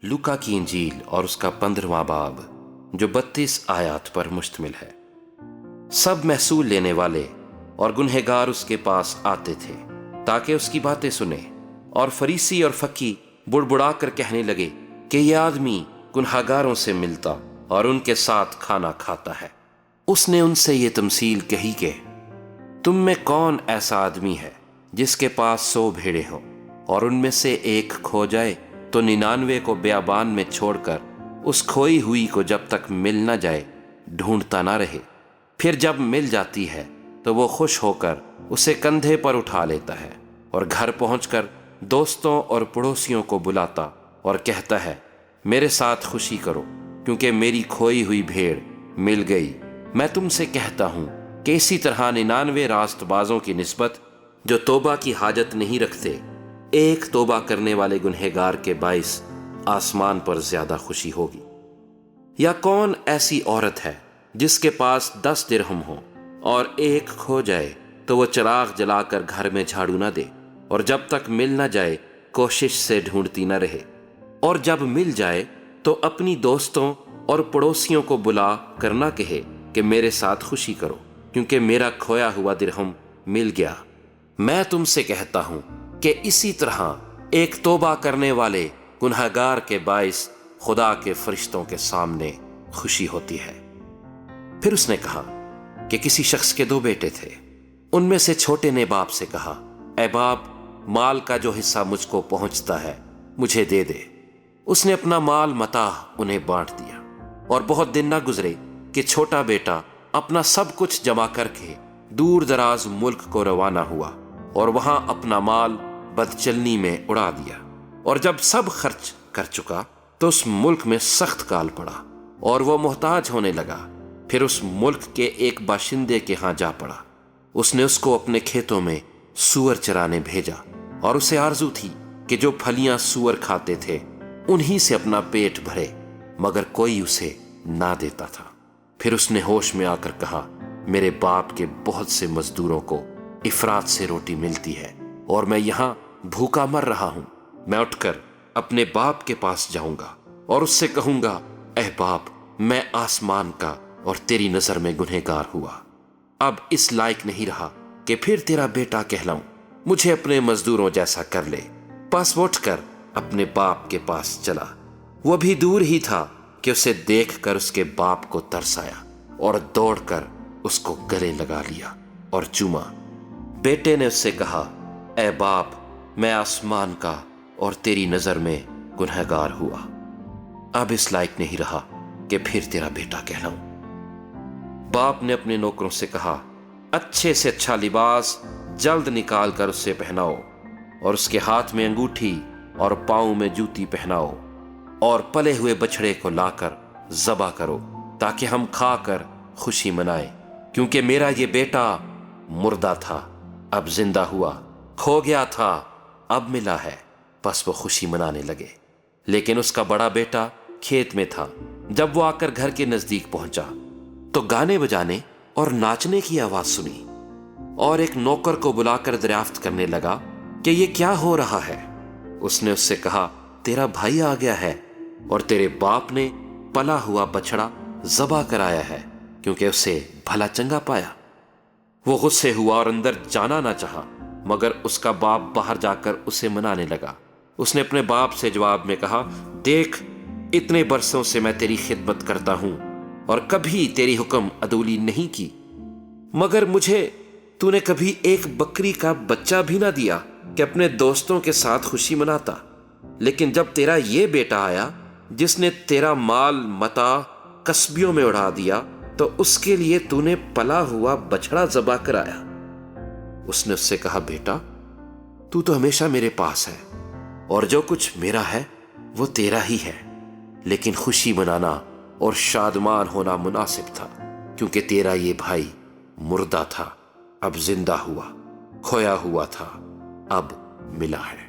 लूका की इंजील और उसका 15वां बाब जो 32 आयत पर मुश्तमिल है। सब महसूल लेने वाले और गुनहगार उसके पास आते थे ताकि उसकी बातें सुने, और फरीसी और फकी बुड़बुड़ा कर कहने लगे कि यह आदमी गुनहगारों से मिलता और उनके साथ खाना खाता है। उसने उनसे ये तमसील कही कि तुम में कौन ऐसा आदमी है जिसके पास 100 भेड़ें हों और उनमें से एक खो जाए तो 99 को बियाबान में छोड़कर उस खोई हुई को जब तक मिल न जाए ढूंढता ना रहे। फिर जब मिल जाती है तो वो खुश होकर उसे कंधे पर उठा लेता है और घर पहुंचकर दोस्तों और पड़ोसियों को बुलाता और कहता है, मेरे साथ खुशी करो क्योंकि मेरी खोई हुई भेड़ मिल गई। मैं तुमसे कहता हूं कि इसी तरह 99 रास्तबाजों की निस्बत जो तौबा की हाजत नहीं रखते, एक तौबा करने वाले गुनहगार के बाइस आसमान पर ज्यादा खुशी होगी। या कौन ऐसी औरत है जिसके पास 10 दिरहम हो और एक खो जाए तो वो चिराग जलाकर घर में झाड़ू ना दे और जब तक मिल ना जाए कोशिश से ढूंढती ना रहे, और जब मिल जाए तो अपनी दोस्तों और पड़ोसियों को बुला कर ना कहे कि मेरे साथ खुशी करो क्योंकि मेरा खोया हुआ दिरहम मिल गया। मैं तुमसे कहता हूं कि इसी तरह एक तौबा करने वाले गुनहगार के बाइस खुदा के फरिश्तों के सामने खुशी होती है। फिर उसने कहा कि किसी शख्स के 2 बेटे थे। उनमें से छोटे ने बाप से कहा, ऐ बाप, माल का जो हिस्सा मुझको पहुंचता है मुझे दे दे। उसने अपना माल मताह उन्हें बांट दिया, और बहुत दिन ना गुजरे कि छोटा बेटा अपना सब कुछ जमा करके दूर दराज मुल्क को रवाना हुआ और वहां अपना माल बदचलनी में उड़ा दिया। और जब सब खर्च कर चुका तो उस मुल्क में सख्त काल पड़ा और वो मोहताज होने लगा। फिर उस मुल्क के एक बाशिंदे के यहाँ जा पड़ा। उसने उसको अपने खेतों में सूअर चराने भेजा, और उसे आरजू थी कि जो फलियां सूअर खाते थे उन्हीं से अपना पेट भरे, मगर कोई उसे ना देता था। फिर उसने होश में आकर कहा, मेरे बाप के बहुत से मजदूरों को इफरात से रोटी मिलती है और मैं यहाँ भूखा मर रहा हूं। मैं उठकर अपने बाप के पास जाऊंगा और उससे कहूंगा, ऐ बाप, मैं आसमान का और तेरी नजर में गुनहगार हुआ। अब इस लायक नहीं रहा कि फिर तेरा बेटा कहलाऊं। मुझे अपने मजदूरों जैसा कर ले। बस वो उठकर अपने बाप के पास चला। वो भी दूर ही था कि उसे देखकर उसके बाप को तरस आया और दौड़कर उसको गले लगा लिया और चूमा। बेटे ने उससे कहा, ऐ बाप, मैं आसमान का और तेरी नजर में गुनहगार हुआ। अब इस लायक नहीं रहा कि फिर तेरा बेटा कहलाऊं। बाप ने अपने नौकरों से कहा, अच्छे से अच्छा लिबास जल्द निकाल कर उससे पहनाओ और उसके हाथ में अंगूठी और पांव में जूती पहनाओ, और पले हुए बछड़े को लाकर ज़बा करो ताकि हम खाकर खुशी मनाएं। क्योंकि मेरा ये बेटा मुर्दा था, अब जिंदा हुआ, खो गया था, अब मिला है। बस वो खुशी मनाने लगे। लेकिन उसका बड़ा बेटा खेत में था। जब वो आकर घर के नजदीक पहुंचा तो गाने बजाने और नाचने की आवाज सुनी, और एक नौकर को बुलाकर दरियाफ्त करने लगा कि ये क्या हो रहा है। उसने उससे कहा, तेरा भाई आ गया है और तेरे बाप ने पला हुआ बछड़ा ज़बा कराया है क्योंकि उसे भला चंगा पाया। वो गुस्से हुआ और अंदर जाना ना चाहा, मगर उसका बाप बाहर जाकर उसे मनाने लगा। उसने अपने बाप से जवाब में कहा, देख, इतने बरसों से मैं तेरी खिदमत करता हूं और कभी तेरी हुक्म अदूली नहीं की, मगर मुझे तूने कभी एक बकरी का बच्चा भी ना दिया कि अपने दोस्तों के साथ खुशी मनाता। लेकिन जब तेरा ये बेटा आया जिसने तेरा माल मता कस्बियों में उड़ा दिया, तो उसके लिए तूने पला हुआ बछड़ा ज़बा कराया। उसने उससे कहा, बेटा, तू तो हमेशा मेरे पास है और जो कुछ मेरा है वो तेरा ही है, लेकिन खुशी मनाना और शादमान होना मुनासिब था क्योंकि तेरा ये भाई मुर्दा था, अब जिंदा हुआ, खोया हुआ था, अब मिला है।